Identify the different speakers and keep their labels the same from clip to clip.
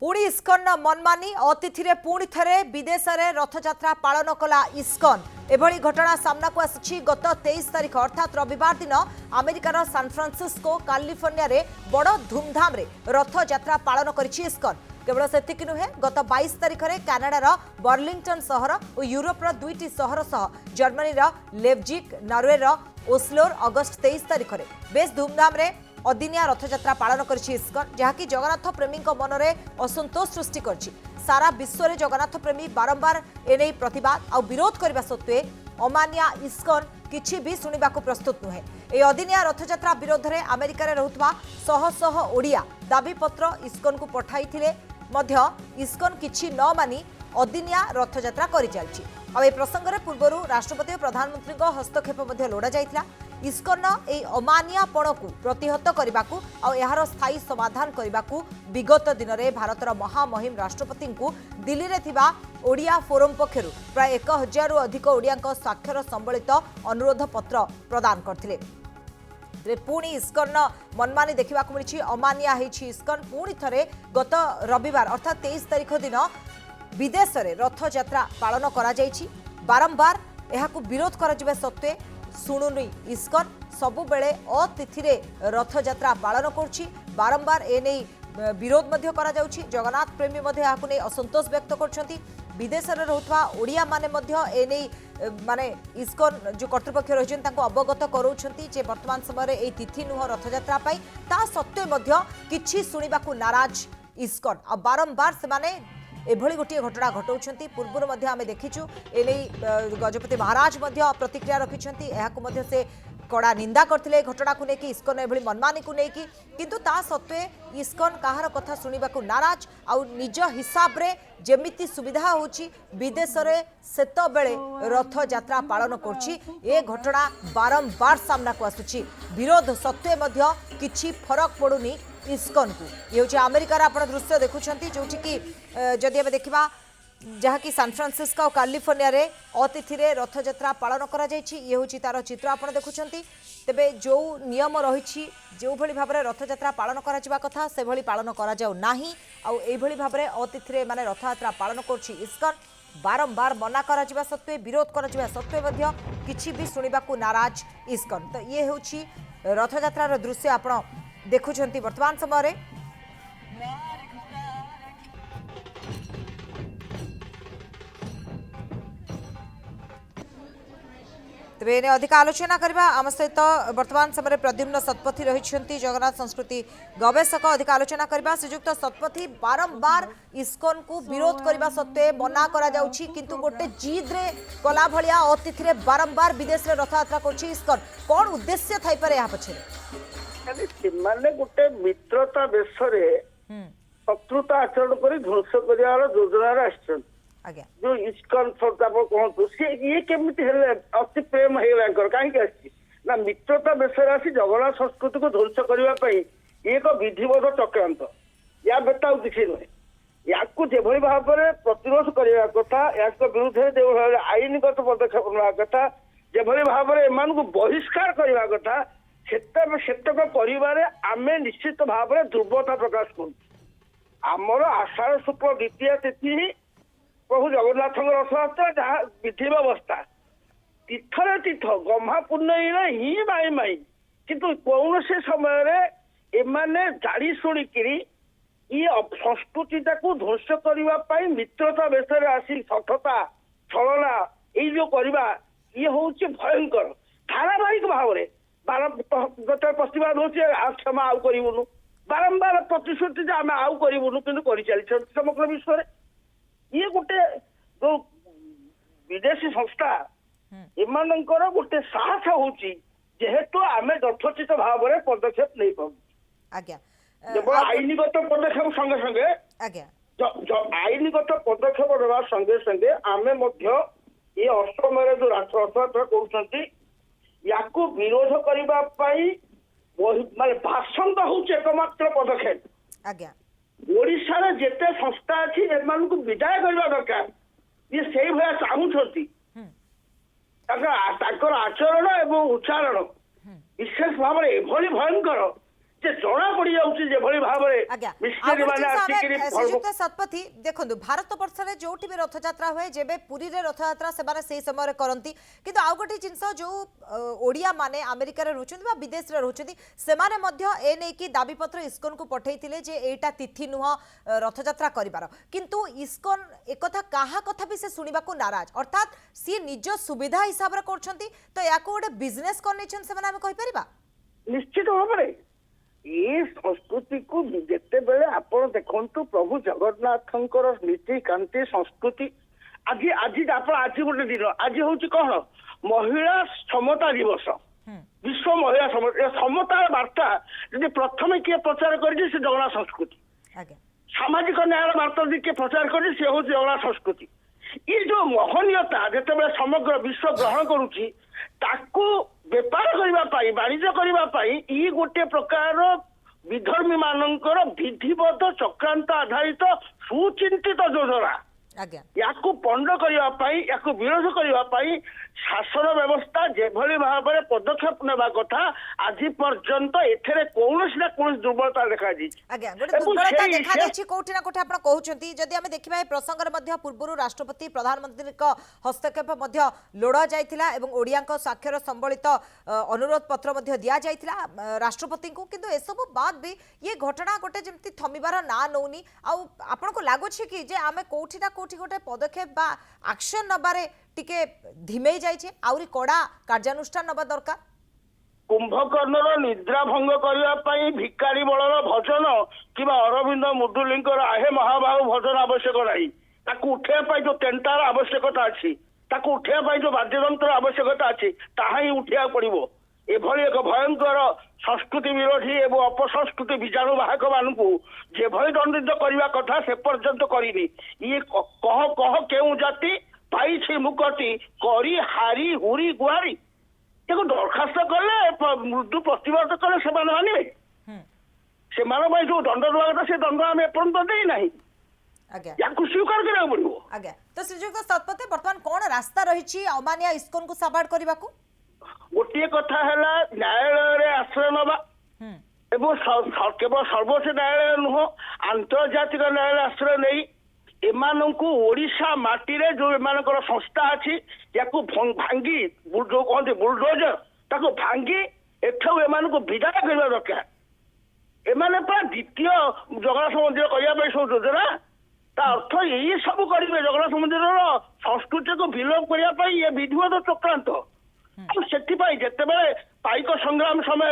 Speaker 1: पुणी इस्कन मनमानी अतिथि पुणी थे विदेश में रथयात्रा पालन कला इस्कन एभली घटना सामना को आसी गत 23 तारिख अर्थात रविवार दिन अमेरिकार सान फ्रांसिस्को कैलिफोर्निया रे बड़ धूमधाम रे रथयात्रा पालन करिछि इस्कन। केवल सेतिक नुहे गत 22 तारिख में कानाडार बर्लिंगटन सहर और यूरोपर दुईटी सहर सह जर्मनीर लेवजिक नॉर्वेर ओस्लोर अगस्ट 23 तारिख में बेस धूमधाम रे अदिनिया रथयात्रा पालन करिछि इस्कन जहाँकि जगन्नाथ प्रेमी मनरे असंतोष सृष्टि करिछि। सारा विश्व में जगन्नाथ प्रेमी बारंबार एने प्रतिवाद और विरोध करने सत्वे अमानिया इस्कन किछि भी सुनिबा को प्रस्तुत नुहे। ए अदिनिया रथयात्रा विरोध में अमेरिका रहुतबा शह शह ओडिया दाबीपत्र इस्कन को पठाइथिले मध्य इस्कन किछि न मानी अदिनिया रथयात्रा करि चलछि। अब ए प्रसंग में पूर्व राष्ट्रपति और प्रधानमंत्री हस्तक्षेप लोड़ा जाइथिला। इस्कन ए अमानियापण को प्रतिहत करने और यार स्थायी समाधान करने विगत दिन में भारतर महामहिम राष्ट्रपति को दिल्ली में थिबा ओडिया फोरम पक्षर प्राय 1000 रु अधिक ओडिया स्वाक्षर संबलित अनुरोध पत्र प्रदान करथिले। पुणी इस्कन मनमानी देखा मिली अमानिया होइछि इस्कन पुणी थे गत रविवार अर्थात 23 तारिख दिन विदेश में रथयात्रा पालन करा जाइछि। बारंबार यहाकू विरोध करा सत्वे शुणुनी इस्कन सबुबेले अतिथि रथयात्रा पालन करुछि। बारंबार एने विरोध मध्य करा जाउछि। जगन्नाथ प्रेमी मध्य याकू नै असंतोष व्यक्त करछन्ति। विदेश में रहुवा ओडिया माने मध्य एने माने इस्कन जो कर्तृपक्ष रहिछन तांको अवगत करौछन्ति जे वर्तमान समय ए तिथि नुह रथयात्रा पाई ता सत्वे मध्य किछि सुनिबाकू नाराज इस्कन आ बारंबार से माने एभली गोटे घटना घटाऊँच। पूर्व आम देखीचु एने गजपति महाराज प्रतिक्रिया रखिंट यह से कड़ा निंदा करते घटना को लेकिन इस्कन एभली मनमानी को लेकिन किंतु ता सत्वे इस्कन कहार कथा शुणा को नाराज आउ निज हिसाब रे जेमिति सुविधा होची विदेश रे सेत बेले रथ यात्रा पालन करछि। ए घटना बारंबार सामना को आसुछि। विरोध सत्वे मध्य किछि फरक पड़ुनी इस्कन को। ये हूँ अमेरिकार आप दृश्य देखुंट जो कि जदि आम देखा जहाँकि सान फ्रांसिस्को और कैलिफोर्निया रे अतिथि रथयात्रा पालन करा जाइछि। ये हूँ तार चित्र आप देखुंट। तेबे जो नियम रही जो भली भाव में रथयात्रा पालन करा कथा से भली पालन करा जाऊ नाही आउ एई भली भाव में अतिथि माने रथयात्रा पालन करछि इस्कन। बारंबार मना करा सत्वे विरोध करा सत्वे मध्य किछि भी सुनिबा को नाराज इस्कन। तो ये हूँ रथयात्रा दृश्य आप देखुंट वर्तमान समय तेरे अधिक आलोचना करबा आम सहित वर्तमान समय प्रद्युम्न शतपथी रही जगन्नाथ संस्कृति गवेषक अधिक आलोचना करबा। श्रीजुक्त शतपथी बारंबार इस्कन को विरोध करने सत्वे मना करा जाउछि किंतु गोटे जिद रे कला भलिया अतिथि रे बारंबार विदेश रे रथयात्रा करछि इस्कन कौन उद्देश्य थाई पारे या पछे
Speaker 2: माने गोटे मित्रता बेश शत्रुता आचरण कर ध्वंस कर योजन आस जो इस्कन कहतु सी ये केमी अति प्रेम है कहीं ना मित्रता बेश आसी जगन्नाथ संस्कृति को ध्वंस करने एक विधिवत चक्रांत या बेटा किसी नुहे या जो भाव में प्रतिरोध करने कथा या विरुद्ध जो आईनगत पदक्षेप ना कथा जो भाव में एम बहिष्कार करने कथा सेतक कर आम निश्चित भाव में दुर्बलता प्रकाश करमर आषाढ़ शुक्ल द्वितीय तिथि प्रभु जगन्नाथ रथयात्रा जहाँ विधि व्यवस्था तीर्थरे तीर्थ गम्हा पुण्य ही माई माई किंतु कौन से समय एमाने जाड़ी शुणिक ये संस्कृतिटा को ध्वंस करने मित्रता बेश आसी सठता छलना यो करवा ये हूँ भयंकर धारावाहिक भाव में गत प्रतिवाद हो क्षमा आउ करूनु बारंबार प्रतिश्रुति आम आउ करूनु कि कर समग्र विश्व ये गोटे जो विदेशी संस्था एमानंकर गोटे साहस होची जेहेतु आम यथोचित भाव में पदक्षेप नहीं पाऊँ आईनगत पदक्षेप संगे संगे आईनगत पदक्षेप देवा संगे संगे आम ये अष्टम जो रथयात्रा कर विरोध करने माने भाषण तो हूँ एकमात्र पदक्षेप ओडिशा जेते संस्था अच्छी एम विदाय करने दरकार ये से भाया चाहूँगी आचरण एवं उच्चारण विशेष भाव में एभली भयंकर ଯେ ଜଣା ପଡି ଯାଉଛି ଯେଭଳି ଭାବରେ
Speaker 1: ଆଜ୍ଞା
Speaker 2: ମିଶନାରୀ ମାନେ ଆସିକିରି
Speaker 1: ଶ୍ରୀଯୁକ୍ତ ଶତପଥୀ ଦେଖନ୍ତୁ ଭାରତ ବର୍ଷରେ ଯୋଉଠି ବି ରଥଯାତ୍ରା ହୁଏ ଯେବେ ପୁରୀରେ ରଥଯାତ୍ରା ସେମାନେ ସେଇ ସମୟରେ କରନ୍ତି କିନ୍ତୁ ଆଉ ଗୋଟେ ଜିନିଷ ଯୋଉ ଓଡିଆ ମାନେ ଆମେରିକାରେ ରହୁଛନ୍ତି ବା ବିଦେଶରେ ରହୁଛନ୍ତି ସେମାନେ ମଧ୍ୟ ଏ ନେଇକି ଦାବିପତ୍ର ଇସ୍କନକୁ ପଠେଇଥିଲେ ଯେ ଏଇଟା ତିଥି ନୁହଁ ରଥଯାତ୍ରା କରିବାର କିନ୍ତୁ ଇସ୍କନ एकथा काहा कथा भी से सुनिबाकू नाराज अर्थात सी निज सुविधा हिसाब रे करछंती तो याको गोटे बिजनेस करनेछन से माने हम कहि परिबा
Speaker 2: निश्चित भाବରେ ये संस्कृति को जिते बेले आपण देखंतु प्रभु जगन्नाथंकर नीति कांति संस्कृति आज आज आपण आज गोटे दिन आज होची कोन महिला समता दिवस विश्व महिला समता वार्ता यदि प्रथम किए प्रचार करिछि से जगन्नाथ संस्कृति
Speaker 1: आगे
Speaker 2: सामाजिक न्याय वार्ता यदि किए प्रचार करिछि से होची जगन्नाथ संस्कृति ये जो महनीयता जेते बेले समग्र विश्व ग्रहण करूची ताकू बेपार करबा पाई वाणिज्य करबा पाई ई गोटे प्रकार विधर्मी मानकर विधिबद्ध चक्रांत आधारित सुचिंतित योजना
Speaker 1: आगे
Speaker 2: याकू पंड करबा पाई याकू विरोध करबा पाई शासन व्यवस्था जेभली भाबरे पदक्षेप नेबा कथा आज पर्यंत एथरे कोनोसी ना कोनोसी दुर्बलता देखा दी
Speaker 1: आगे गोटे दुर्बलता देखा देछि कोठी ना कोठी आपण कहउछंती जदि हम देखिबा ए प्रसंग रे मध्ये पूर्वरु राष्ट्रपति प्रधानमंत्री को हस्तक्षेप मध्ये लोड़ा जायतिला एवं ओडिया को स्वाक्षर संबलित अनुरोध पत्र मध्ये दिया जायतिला राष्ट्रपति को किंतु ए सब बाद भी ये घटना गोटे जेमति थमिबार ना नौनी आ आपण को लागोछि कि जे आमे कोठी ना कोठी गोटे पदक्षेप बा एक्शन नबारे टिके धिमेई जाइछे आउरी कोडा कार्यानुष्ठान नबा दरकार
Speaker 2: कुंभकर्णर निद्रा भंग करने भिकारी बलर भजन कि अरविंद मुदुलींकर आहे महाबाहु भजन आवश्यक नहीं ताकू उठेबा जो टेंटार आवश्यकता अच्छी ताकू उठेबा जो वाद्ययंत्र आवश्यकता अच्छी ताहा ही उठा पड़ो एभली एक भयंकर संस्कृति विरोधी एवं अपसंस्कृति बीजाणु बाहक मानू जेभली दंडित करने कथा से पर्यंत करनी ये कह कह केउ जाति पाई मुकटी करी हारी हुरी गुहारी दरखास्त कले मृदु प्रतिवाद कले से मानवे से जो दंड देवा कथा से दंड आम एपर्यंत देना या स्वीकार करा पड़ो
Speaker 1: आज्ञा तो श्रीजुक्त शतपथी बर्तमान कौन रास्ता रही अमानिया इस्कन को साबाड़ करने को
Speaker 2: गोटे कथा है न्यायालय आश्रय नवा केवल सर्वोच्च न्यायालय नुह आंतर्जातिक न्यायालय आश्रय नहीं एमानंकु ओडिशा माटी रे जो एमानकर संस्था अछि याकु भांगी जो कहते बुलडोजर ताको भांगी एठौ एमानकु विदाय करबा दरकार एमाने पर द्वितीय जगन्नाथ मंदिर करिया सब योजना ता अर्थ यही सब करेंगे जगन्नाथ मंदिर संस्कृति को विलोप करने ये विधिवत चक्रांत जिते बड़े पाइक संग्राम समय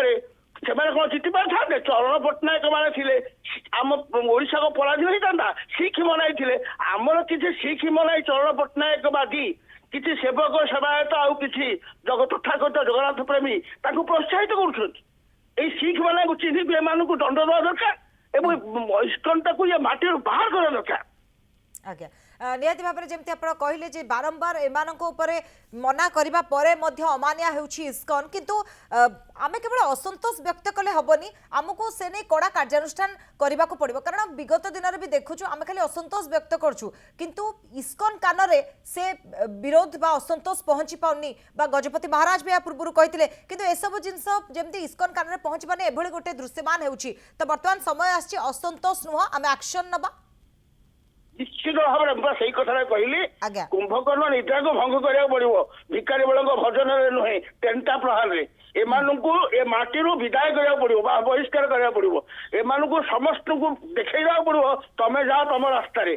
Speaker 2: से जीति पारे चरण पट्टनायक मैंने आम ओडिशा को पराधीन होता शिख मनाई आमर किसी शिख मनाई चरण पट्टनायकवादी किसी सेवक सेवायत आउ कि तथाकथित जगन्नाथ प्रेमी प्रोत्साहित कर शिख मान चिन्हित एम दंड देवा दरकार इस्कन ये माटी बाहर करवा दरकार
Speaker 1: आज्ञा निहाती भाव में जमी आप कहले जे बारंबार एमानक उपरे मना करबा परे मध्य अमानिया हेउछि इस्कन किंतु आमे केवल असंतोष व्यक्त कले हबनी हमको से नहीं कड़ा कार्यानुष्ठान करबा को पड़िबो कारण विगत दिन रे भी देखुछु आमे खाली असंतोष व्यक्त करछु किंतु इस्कन कान रे से विरोध बा असंतोष पहुंची पाउनी बा गजपति महाराज भी या पूर्व कहते किंतु ए सब जिंस जेमती इस्कन कान रे पहुंची पाने एभली गोटे दृश्यमान हेउछि तो वर्तमान समय आछि असंतोष नुह आमे एक्शन नबा
Speaker 2: निश्चित भाव में से कथा कहली कुंभकर्ण निद्रा को भंग करा पड़ो भिकारी बल भजन नुहे टेंटा प्रहार एमानू ए माटी विदाय करा पड़ो बहिष्कार करा पड़ो एमानू समस्त को देखा पड़ो तमें जाओ तुम रास्तार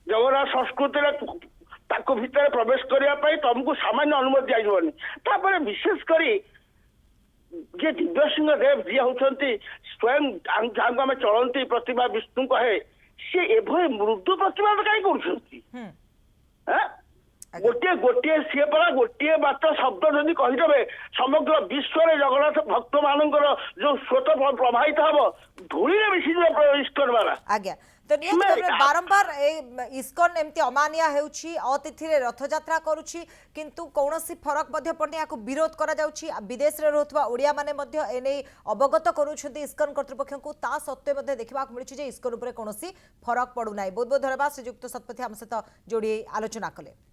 Speaker 2: जगन्नाथ संस्कृति भितर प्रवेश करने तुमको सामान्य अनुमति दिजानी विशेषकर जे दिव्य सिंह देव जी होती स्वयं जहाँ आम चलती प्रतिभा विष्णु कहे सी एभली मृदु प्रतिवाद कहीं गोटे गोटे सी पड़ा गोटे मात्र शब्द जदि कहीदेवे समग्र विश्व में जगन्नाथ भक्त मानकर जो स्रोत प्रभावित हम धूली मिसी इस्कन वाला
Speaker 1: आज्ञा तो बारंबार इस्कन एमती अमानिया हेउछि अतिथि रे रथयात्रा करूछि किंतु कौनसी फरक मध्ये पड़ने या विरोध करा जाउछि विदेश रे रहथुवा ओडिया माने मध्ये एने अवगत करूछथि इस्कन कर्तृपक्ष को ता सत्वे मध्ये देखिबा मिलुछि जे इस्कन ऊपर कौनसी फरक पडु नाही बहुत बहुत धन्यवाद श्रीजुक्त शतपथी हम सहित जोड़ी आलोचना कले।